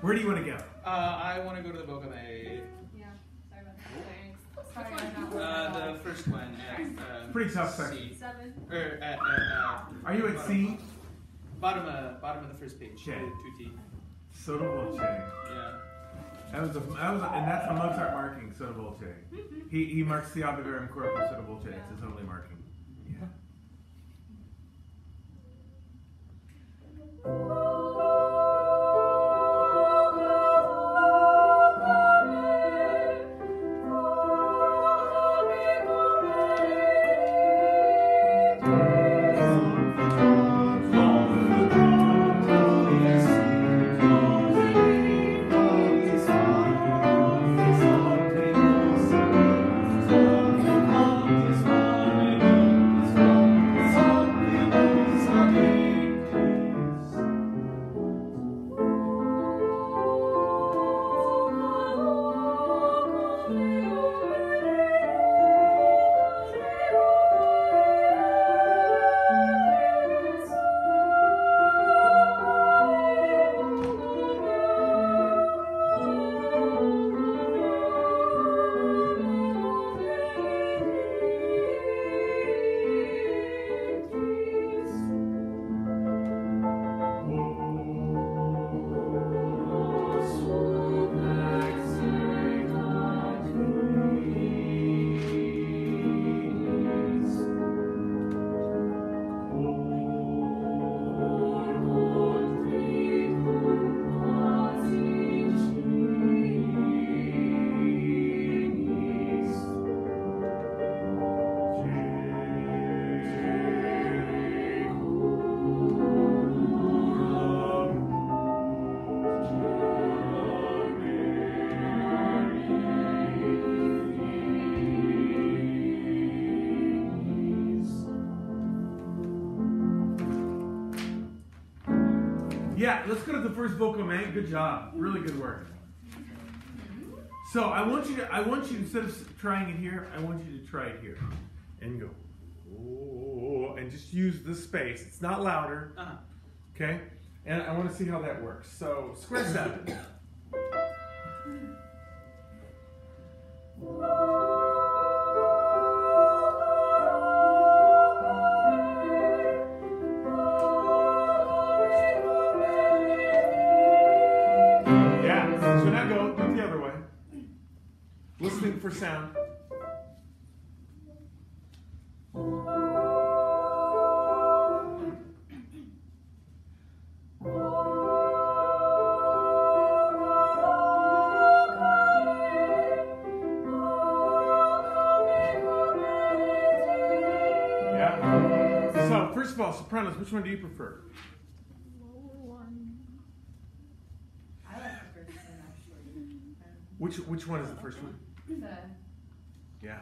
Where do you want to go? I want to go to the Bokame. Yeah, sorry about that. Thanks. Sorry, The first one at Pretty tough C. section. 7. Or at Are you at C? bottom of the first page. Okay. 2T. Sotto voce. Yeah. And that's a Mozart marking, sotto voce. He marks the obligarum corpus sotto voce. It's his only marking. Yeah. Yeah, let's go to the first vocal, man. Good job. Really good work. So I want you instead of trying it here, I want you to try it here. And go, oh, and just use the space. It's not louder. Okay? And I want to see how that works. So square 7. So now go the other way. Listening for sound. Yeah. So first of all, sopranos, which one do you prefer? Which one is the first one? Yeah.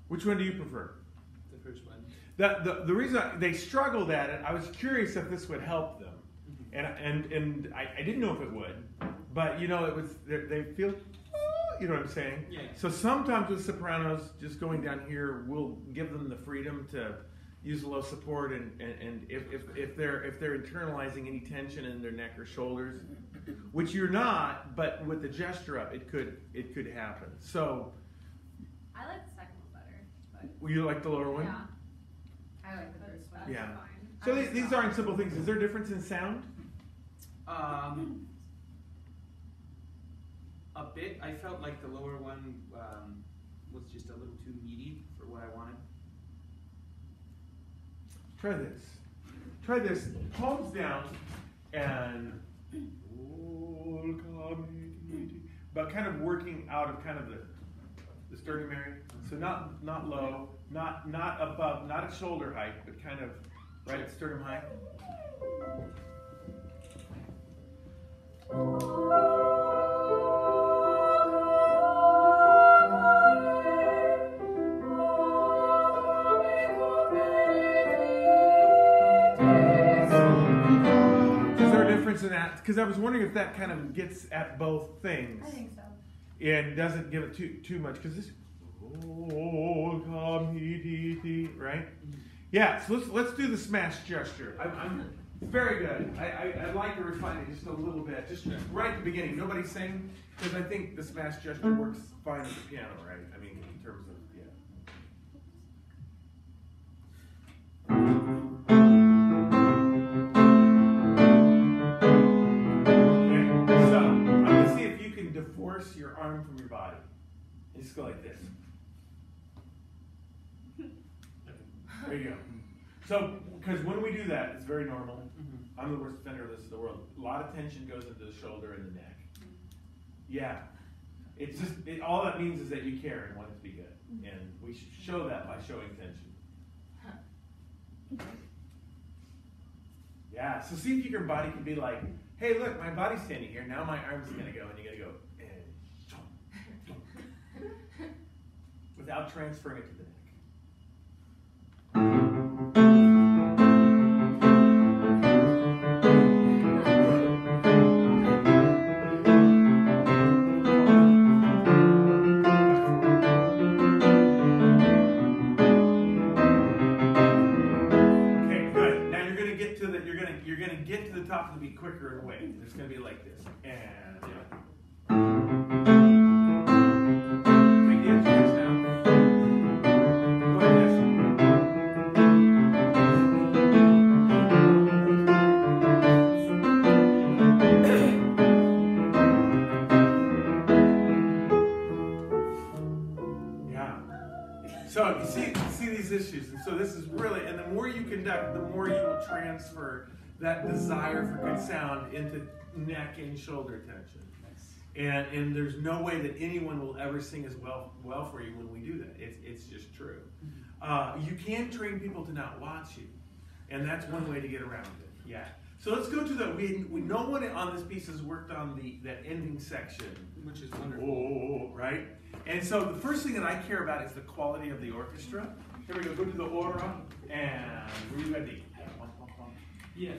Which one do you prefer? The first one. The reason they struggled at it, I was curious if this would help them, and I didn't know if it would, but you know it was they feel, you know what I'm saying? Yeah. So sometimes with sopranos, just going down here will give them the freedom to use low support, and if they're internalizing any tension in their neck or shoulders, which you're not, but with the gesture up, it could happen. So I like the second one better. But you like the lower one? yeah. I like the first one. Yeah. Fine. So these aren't simple things. Is there a difference in sound? A bit. I felt like the lower one was just a little too meaty for what I wanted. Try this. Try this. Palms down and but kind of working out of kind of the sternum area. So not low, not above, not at shoulder height, but kind of right at sternum height. In that, because I was wondering if that kind of gets at both things. I think so. And doesn't give it too much, because this, right? Yeah. So let's do the smash gesture. Very good. I'd like to refine it just a little bit. Just right at the beginning. Nobody sing, because I think the smash gesture works fine with the piano, right? I mean, in terms of, yeah. Okay, so I'm going to see if you can divorce your arm from your body. And just go like this. There you go. So, because when we do that, it's very normal. I'm the worst offender of this in the world. A lot of tension goes into the shoulder and the neck. Yeah. It's just, all that means is that you care and want it to be good. And we should show that by showing tension. Yeah, so see if your body can be like, hey, look, my body's standing here. Now my arm's going to go, and you got to go, without transferring it to the neck. Top to be quicker and away. It's going to be like this. And take the instruments now. Go like this. Yeah. So you see these issues. And so this is really, and the more you conduct, the more you will transfer that desire for good sound into neck and shoulder tension. And there's no way that anyone will ever sing as well for you when we do that. It's just true. You can train people to not watch you. And that's one way to get around it. Yeah. So let's go to no one on this piece has worked on that ending section. Which is wonderful. Oh, right? And so the first thing that I care about is the quality of the orchestra. Here we go. Go to the ora. And were you ready? Yeah.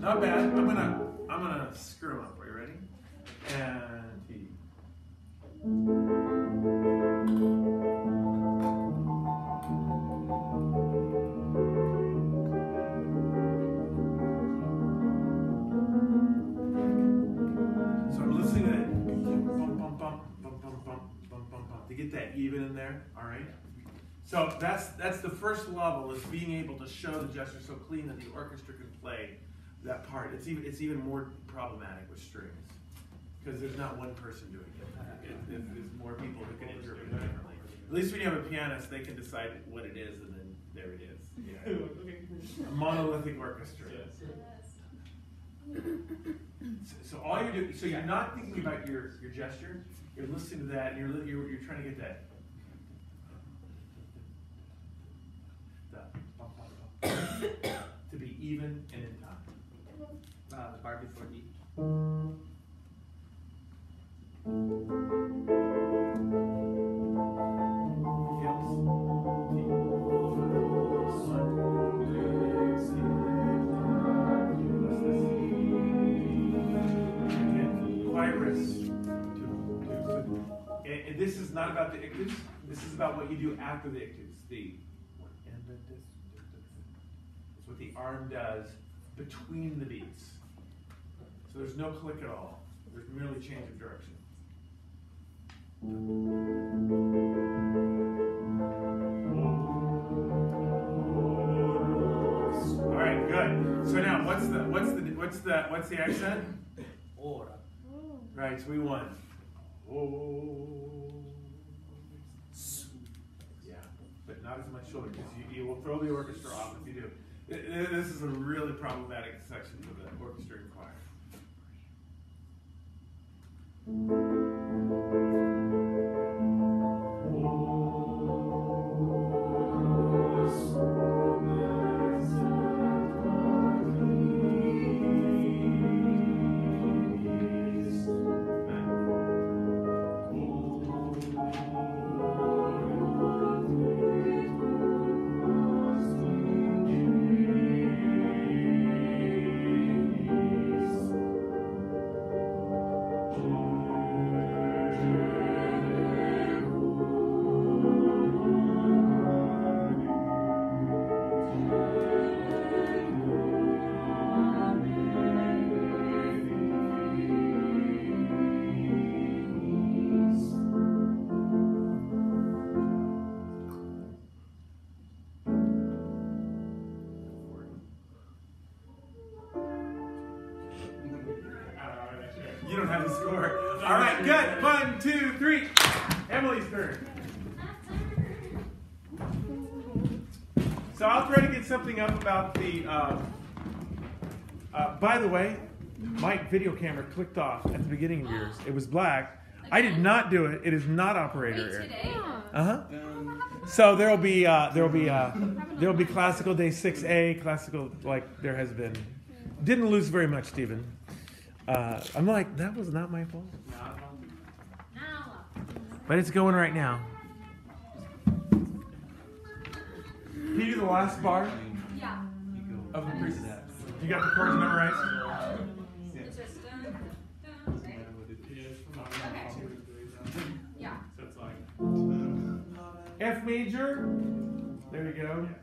Not bad. I'm gonna screw them up. Are you ready? And T. To get that even in there, all right? So that's the first level, is being able to show the gesture so clean that the orchestra can play that part. It's even more problematic with strings, because there's not one person doing it. There's more people who can interpret it differently. At least when you have a pianist, they can decide what it is, and then there it is. Yeah. A monolithic orchestra. So all you're doing, so you're not thinking about your gesture. You're listening to that, and you're trying to get that. To be even and in time. The bar before D. And this is not about the ictus. This is about what you do after the ictus. It's what the arm does between the beats. So there's no click at all. There's merely change of direction. All right, good. So now, what's the accent? Ora. Right. So we won. Oh. Yeah, but not as much shoulder, because you will throw the orchestra off if you do. This is a really problematic section for the orchestra and choir. You don't have the score. All right, good. 1, 2, 3. Emily's turn. So I'll try to get something up about the. By the way, my video camera clicked off at the beginning of yours. It was black. I did not do it. It is not operator error. Today? So there'll be classical day 6A, classical like there has been. Didn't lose very much, Stephen. I'm like, that was not my fault. But it's going right now. Can you do the last bar Yeah. of the preset? You got the chords memorized? It's just okay. Yeah. F major. There you go. Okay.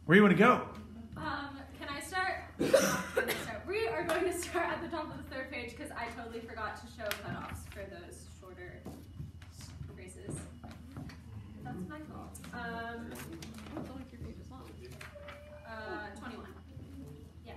Where do you want to go? Can I start? We are going to start at the top of the third page because I totally forgot to show cutoffs for those shorter races. That's my fault. It's only 3 pages long. 21. Yeah.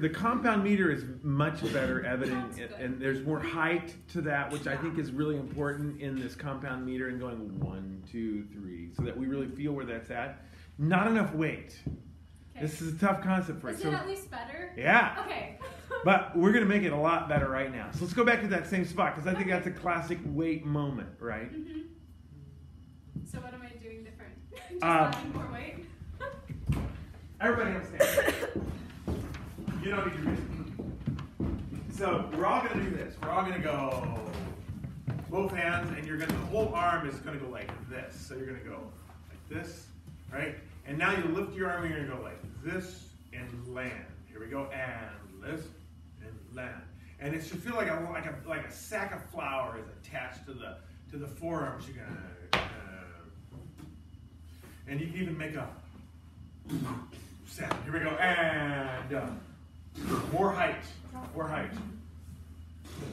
The compound meter is much better evident, and there's more height to that, which I think is really important in this compound meter, and going 1, 2, 3, so that we really feel where that's at. Not enough weight. Okay. This is a tough concept for us. Is it at least better? Yeah. Okay. But we're going to make it a lot better right now. So let's go back to that same spot, because I think that's a classic weight moment, right? Mm-hmm. So what am I doing different? Just adding more weight? Everybody understands. don't need to read it. So we're all going to do this. We're all going to go both hands, and you're going to, the whole arm is going to go like this. So you're going to go like this, right? And now you lift your arm, and you're going to go like this and land. Here we go, and lift and land. And it should feel like a sack of flour is attached to the forearms. You're gonna, and you can even make a sound. Here we go, and more height.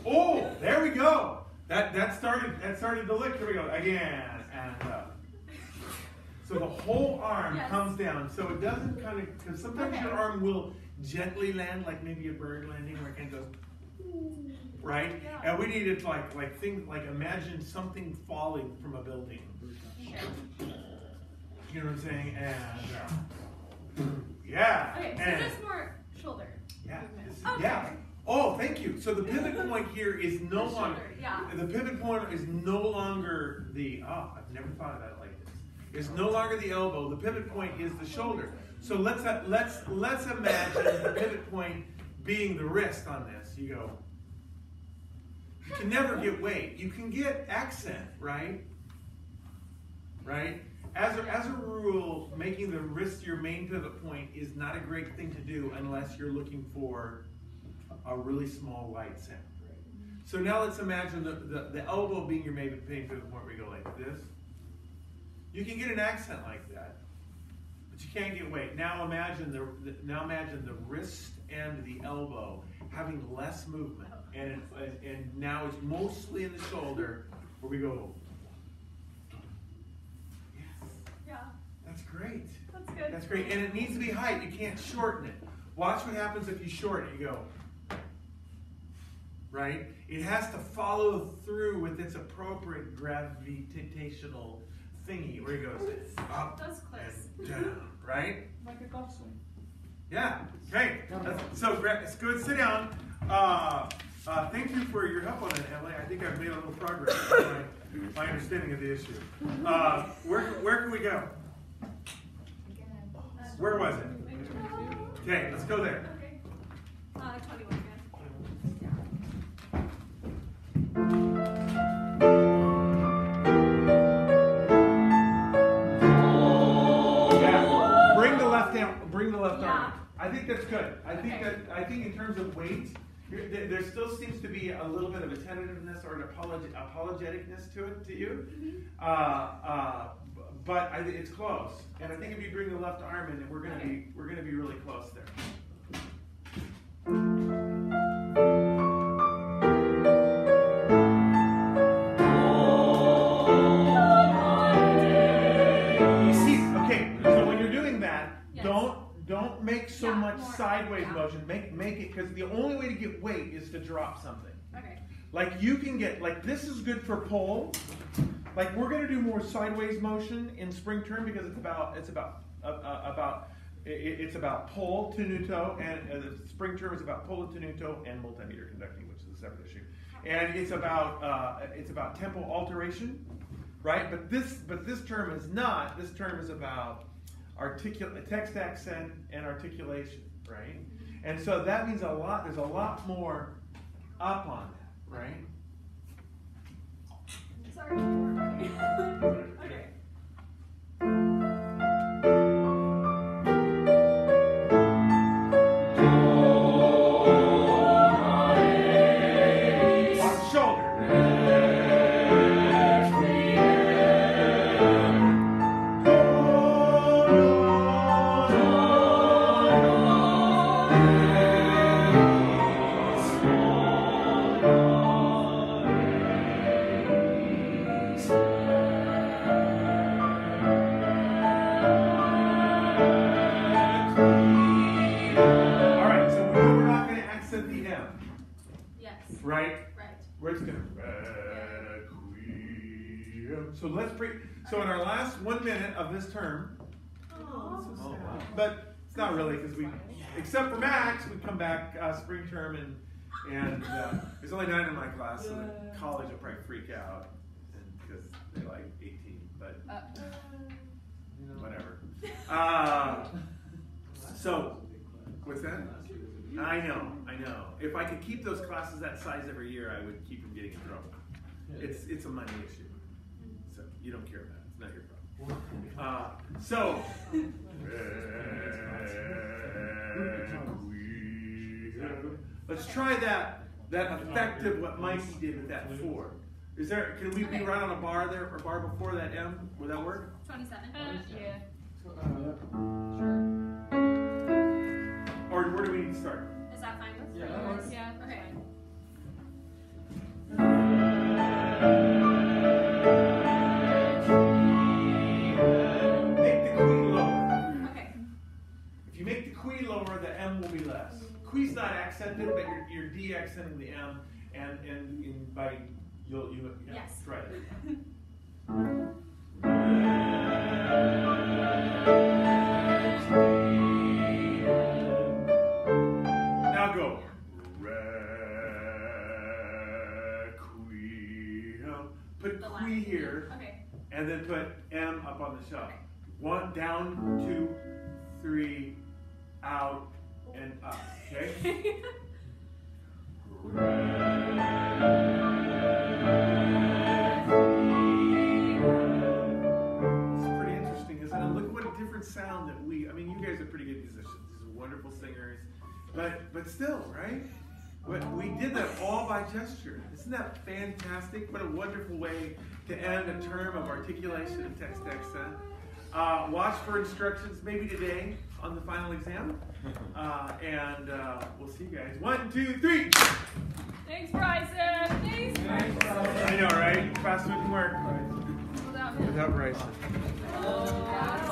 Oh, there we go. That started to lick. Here we go again, and so the whole arm comes down. So it doesn't kind of, because sometimes your arm will gently land, like maybe a bird landing, where it kind of goes. Right? Yeah. And we needed like things like imagine something falling from a building. You know what I'm saying? And yeah. Okay, so and, just more shoulder. Yeah. Okay. Yeah. Oh, thank you. So the pivot point here is no longer. Yeah. The pivot point is no longer the. Oh, I've never thought about it like this. It's no longer the elbow. The pivot point is the shoulder. So let's imagine the pivot point being the wrist on this. You go. You can never get weight. You can get accent, right? Right? As a rule, making the wrist your main pivot point is not a great thing to do unless you're looking for a really small light sound. So now let's imagine the elbow being your main pivot point where you go like this. You can get an accent like that, but you can't get weight. Now imagine the wrist and the elbow having less movement, and now it's mostly in the shoulder where we go. Yes. Yeah. That's great. That's good. That's great, and it needs to be height. You can't shorten it. Watch what happens if you shorten it. You go. Right? It has to follow through with its appropriate gravitational thingy where it goes up and down, right? Like a golf swing. Yeah, great. So it's good. Sit down. Thank you for your help on that, Emily. I think I've made a little progress in my understanding of the issue. Where can we go? Where was it? Okay, let's go there. Okay. 21 again. Bring the left arm. I think that's good. I think in terms of weight, there still seems to be a little bit of a tentativeness or an apologeticness to you. But it's close. And I think if you bring the left arm in, we're gonna be really close there. Don't make so much sideways motion. Make it, because the only way to get weight is to drop something. Okay. Like you can get, like this is good for pull. Like we're gonna do more sideways motion in spring term because it's about pull, tenuto, and the spring term is about pull and tenuto and multimeter conducting, which is a separate issue. And it's about tempo alteration, right? But this term is not. This term is about text accent and articulation, right? And so that means there's a lot more up on that, right? Sorry. Okay. Watch shoulder. So in our last 1 minute of this term, but it's not really because except for Max, we come back spring term and there's only 9 in my class, so the college will probably freak out because they're like 18, but whatever. So what's that? I know. If I could keep those classes that size every year, I would keep from getting in trouble. It's a money issue. So you don't care about it. It's not your problem. Let's try that effect of what Mikey did with that 4. Can we be right on a bar there, or bar before that M? Would that work? 27. Yeah. Or where do we need to start? Is that fine with you? Yeah. Okay. Make the qui lower. Okay. If you make the qui lower, the M will be less. Qui's not accented, but you're de-accenting the M, and by you'll Yes. try it. Now go. Put The qui here, Okay. and then put M up on the shelf. 1, down, 2, 3, out, and up. Okay? Sound that you guys are pretty good musicians. These are wonderful singers, but still, right? We did that all by gesture. Isn't that fantastic? What a wonderful way to end a term of articulation and text accent. Watch for instructions maybe today on the final exam, and we'll see you guys. 1, 2, 3. Thanks, Bryson. Thanks, I know, right? Fast moving work. Without him. Without Bryson. Oh.